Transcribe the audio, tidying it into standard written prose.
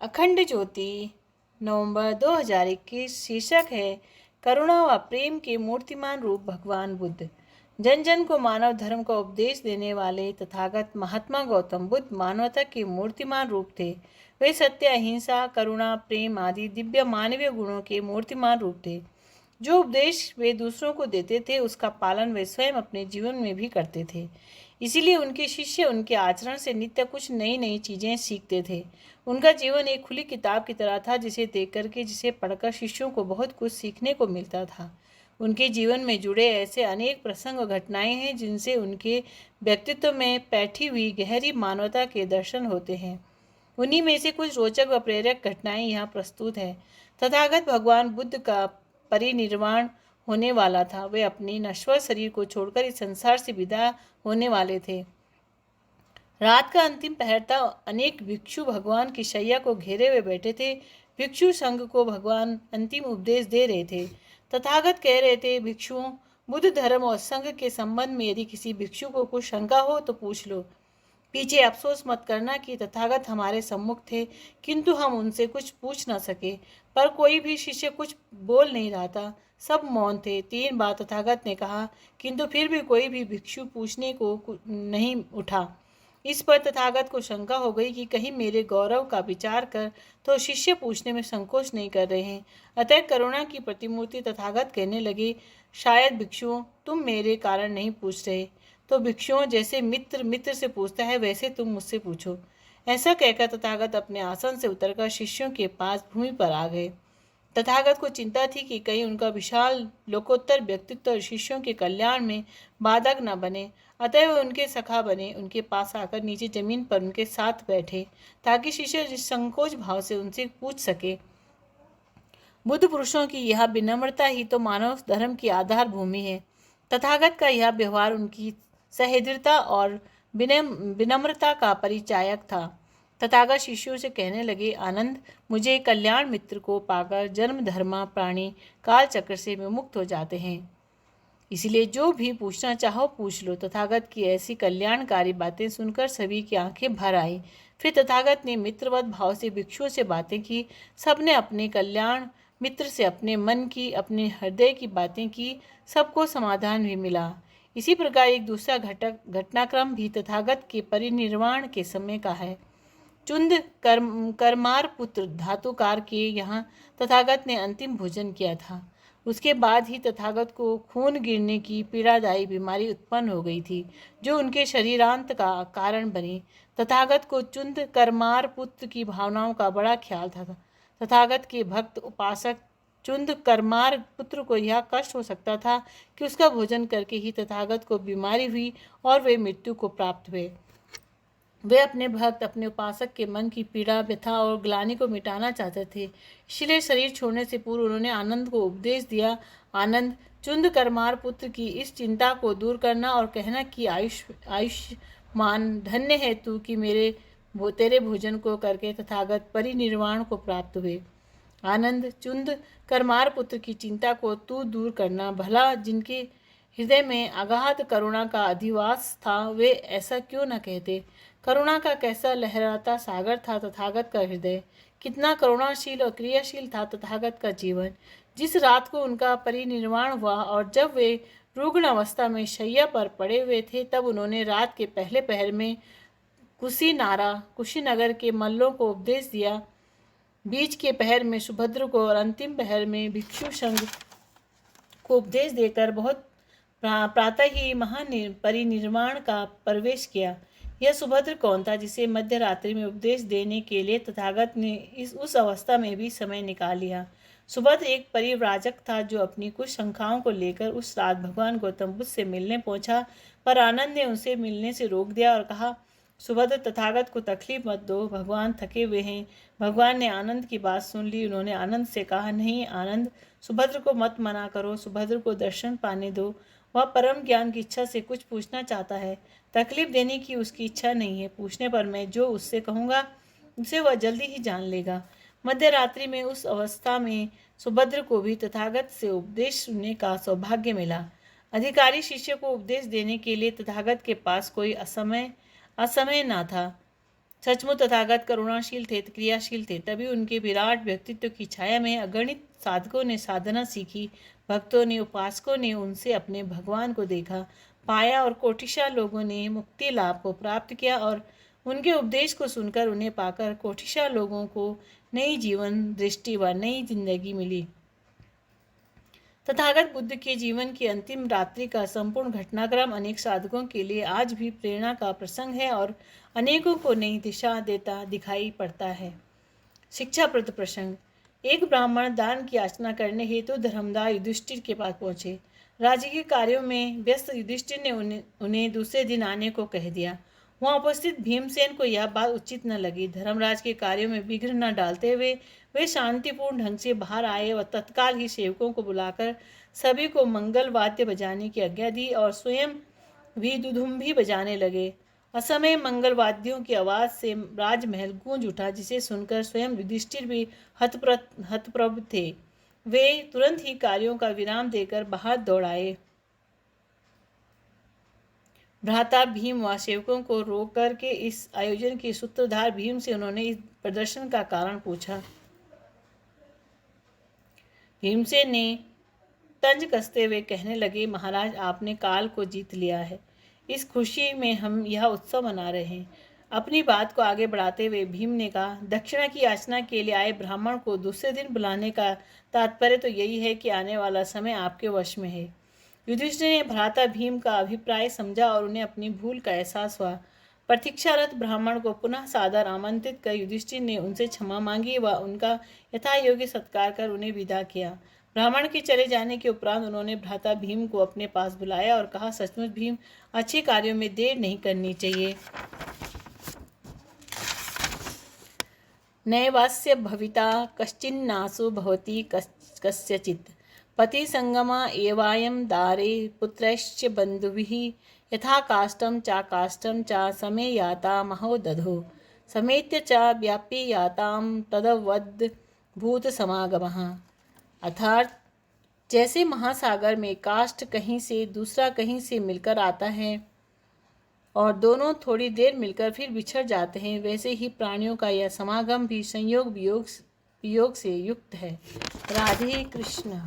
अखंड ज्योति, नवंबर 2021। शीर्षक है करुणा व प्रेम के मूर्तिमान रूप भगवान बुद्ध। जन जन को मानव धर्म का उपदेश देने वाले तथागत महात्मा गौतम बुद्ध मानवता के मूर्तिमान रूप थे। वे सत्य, अहिंसा, करुणा, प्रेम आदि दिव्य मानवीय गुणों के मूर्तिमान रूप थे। जो उपदेश वे दूसरों को देते थे उसका पालन वे स्वयं अपने जीवन में भी करते थे। इसीलिए उनके शिष्य उनके आचरण से नित्य कुछ नई नई चीजें सीखते थे। उनका जीवन एक खुली किताब की तरह था जिसे देख करके, जिसे पढ़कर शिष्यों को बहुत कुछ सीखने को मिलता था। उनके जीवन में जुड़े ऐसे अनेक प्रसंग और घटनाएं हैं जिनसे उनके व्यक्तित्व में बैठी हुई गहरी मानवता के दर्शन होते हैं। उन्हीं में से कुछ रोचक व प्रेरक घटनाएं यहाँ प्रस्तुत हैं। तथागत भगवान बुद्ध का परिनिर्वाण होने वाला था। वे अपनी नश्वर शरीर को छोड़कर इस संसार से विदा होने वाले थे। रात का अंतिम पहर था। अनेक भिक्षु भगवान की शैया को घेरे हुए बैठे थे। भिक्षु संघ को भगवान अंतिम उपदेश दे रहे थे। तथागत कह रहे थे, भिक्षुओं, बुद्ध धर्म और संघ के संबंध में यदि किसी भिक्षु को कुछ शंका हो तो पूछ लो। पीछे अफसोस मत करना कि तथागत हमारे सम्मुख थे, किंतु हम उनसे कुछ पूछ न सके। पर कोई भी शिष्य कुछ बोल नहीं रहा था, सब मौन थे। 3 बार तथागत ने कहा, किंतु फिर भी कोई भी भिक्षु पूछने को नहीं उठा। इस पर तथागत को शंका हो गई कि कहीं मेरे गौरव का विचार कर तो शिष्य पूछने में संकोच नहीं कर रहे हैं। अतः करुणा की प्रतिमूर्ति तथागत कहने लगे, शायद भिक्षुओं तुम मेरे कारण नहीं पूछ रहे, तो भिक्षुओं जैसे मित्र मित्र से पूछता है वैसे तुम मुझसे पूछो। ऐसा कहकर तथागत अपने आसन से उतरकर शिष्यों के पास भूमि पर आ गए। तथागत को चिंता थी कि कहीं उनका विशाल लोकोत्तर व्यक्तित्व शिष्यों के कल्याण में बाधक न बने। अतः वे उनके सखा बने, उनके पास आकर नीचे जमीन पर उनके साथ बैठे ताकि शिष्य संकोच भाव से उनसे पूछ सके। बुद्ध पुरुषों की यह विनम्रता ही तो मानव धर्म की आधार भूमि है। तथागत का यह व्यवहार उनकी सहृदयता और विनम्रता का परिचायक था। तथागत शिष्यों से कहने लगे, आनंद, मुझे कल्याण मित्र को पाकर जन्म धर्मा प्राणी काल चक्र से विमुक्त हो जाते हैं। इसलिए जो भी पूछना चाहो पूछ लो। तथागत की ऐसी कल्याणकारी बातें सुनकर सभी की आंखें भर आई। फिर तथागत ने मित्रवत भाव से भिक्षुओं से बातें की। सबने अपने कल्याण मित्र से अपने मन की, अपने हृदय की बातें की। सबको समाधान भी मिला। इसी प्रकार एक दूसरा घटनाक्रम भी तथागत के परिनिर्वाण के समय का है। चुंद करमार पुत्र धातुकार के यहाँ तथागत ने अंतिम भोजन किया था। उसके बाद ही तथागत को खून गिरने की पीड़ादायी बीमारी उत्पन्न हो गई थी, जो उनके शरीरांत का कारण बनी। तथागत को चुंद करमार पुत्र की भावनाओं का बड़ा ख्याल था। तथागत के भक्त उपासक चुंद करमार पुत्र को यह कष्ट हो सकता था कि उसका भोजन करके ही तथागत को बीमारी हुई और वे मृत्यु को प्राप्त हुए। वे अपने भक्त, अपने उपासक के मन की पीड़ा, व्यथा और ग्लानि को मिटाना चाहते थे। इसलिए शरीर छोड़ने से पूर्व उन्होंने आनंद को उपदेश दिया, आनंद, चुंद करमार पुत्र की इस चिंता को दूर करना और कहना कि आयुष्मान धन्य है तू कि तेरे भोजन को करके तथागत परिनिर्वाण को प्राप्त हुए। आनंद, चुंद करमार पुत्र की चिंता को तू दूर करना। भला जिनके हृदय में अगाध करुणा का अधिवास था वे ऐसा क्यों न कहते। करुणा का कैसा लहराता सागर था तथागत का हृदय। कितना करुणाशील और क्रियाशील था तथागत का जीवन। जिस रात को उनका परिनिर्वाण हुआ और जब वे रुग्ण अवस्था में शैया पर पड़े हुए थे, तब उन्होंने रात के पहले पहर में कुशीनगर के मल्लों को उपदेश दिया। बीच के पहर में सुभद्र को और अंतिम पहर में भिक्षु संघ को उपदेश देकर बहुत प्रातः ही परिनिर्वाण का प्रवेश किया। यह सुभद्र कौन था जिसे मध्य रात्रि में उपदेश देने के लिए तथागत ने उस अवस्था में भी समय निकाल लिया। सुभद्र एक परिव्राजक था जो अपनी कुछ शंकाओं को लेकर उस रात भगवान गौतम बुद्ध से मिलने पहुंचा, पर आनंद ने उसे मिलने से रोक दिया और कहा, सुभद्र, तथागत को तकलीफ मत दो, भगवान थके हुए हैं। भगवान ने आनंद की बात सुन ली। उन्होंने आनंद से कहा, नहीं आनंद, सुभद्र को मत मना करो, सुभद्र को दर्शन पाने दो। वह परम ज्ञान की इच्छा से कुछ पूछना चाहता है। तकलीफ देने की उसकी इच्छा नहीं है। पूछने पर मैं जो उससे कहूँगा उसे वह जल्दी ही जान लेगा। मध्य रात्रि में उस अवस्था में सुभद्र को भी तथागत से उपदेश सुनने का सौभाग्य मिला। अधिकारी शिष्य को उपदेश देने के लिए तथागत के पास कोई असमय न था। सचमुच तथागत करुणाशील थे, क्रियाशील थे, तभी उनके विराट व्यक्तित्व की छाया में अगणित साधकों ने साधना सीखी, भक्तों ने, उपासकों ने उनसे अपने भगवान को देखा, पाया और कोटिशा लोगों ने मुक्ति लाभ को प्राप्त किया और उनके उपदेश को सुनकर उन्हें पाकर कोटिशा लोगों को नई जीवन दृष्टि व नई जिंदगी मिली। तथागत बुद्ध के जीवन की अंतिम रात्रि का संपूर्ण घटनाक्रम अनेक साधकों के लिए आज भी प्रेरणा का प्रसंग है और अनेकों को नई दिशा देता दिखाई पड़ता है। शिक्षाप्रद प्रसंग। एक ब्राह्मण दान की याचना करने हेतु धर्मदास युधिष्ठिर के पास पहुंचे। राजकीय कार्यों में व्यस्त युधिष्ठिर ने उन्हें दूसरे दिन आने को कह दिया। वहां उपस्थित भीमसेन को यह बात उचित न लगी। धर्मराज के कार्यों में विघ्न न डालते हुए वे शांतिपूर्ण ढंग से बाहर आए और तत्काल ही सेवकों को बुलाकर सभी को मंगल वाद्य बजाने की आज्ञा दी और स्वयं भी दुधुम्भी बजाने लगे। असमय मंगल वाद्यों की आवाज़ से राजमहल गूंज उठा, जिसे सुनकर स्वयं युधिष्ठिर भी हतप्रभ थे। वे तुरंत ही कार्यों का विराम देकर बाहर दौड़ आए। भ्राता भीम व सेवकों को रोक करके इस आयोजन के सूत्रधार भीम से उन्होंने इस प्रदर्शन का कारण पूछा। भीमसेन ने तंज कसते हुए कहने लगे, महाराज, आपने काल को जीत लिया है। इस खुशी में हम यह उत्सव मना रहे हैं। अपनी बात को आगे बढ़ाते हुए भीम ने कहा, दक्षिणा की याचना के लिए आए ब्राह्मण को दूसरे दिन बुलाने का तात्पर्य तो यही है कि आने वाला समय आपके वश में है। युधिष्ठिर ने भ्राता भीम का अभिप्राय समझा और उन्हें अपनी भूल का एहसास हुआ। प्रतीक्षारत ब्राह्मण को पुनः सादर आमंत्रित कर युधिष्ठिर ने उनसे क्षमा मांगी व उनका यथायोग्य सत्कार कर उन्हें विदा किया। ब्राह्मण के चले जाने के उपरांत उन्होंने भ्राता भीम को अपने पास बुलाया और कहा, सचमुच भीम, अच्छे कार्यों में देर नहीं करनी चाहिए। नैवास्य भविता कश्चिन्नासो भवति कस्यचित् पति संगमा एवायं दारे पुत्रैश्च बन्धुभिः यथा काष्ठं च समे याता महो दधो समेत्य च व्यापी याताम तदवद् भूत समागमः। अर्थात जैसे महासागर में काष्ठ कहीं से दूसरा कहीं से मिलकर आता है और दोनों थोड़ी देर मिलकर फिर बिछड़ जाते हैं, वैसे ही प्राणियों का यह समागम भी संयोग वियोग से युक्त है। राधे कृष्ण।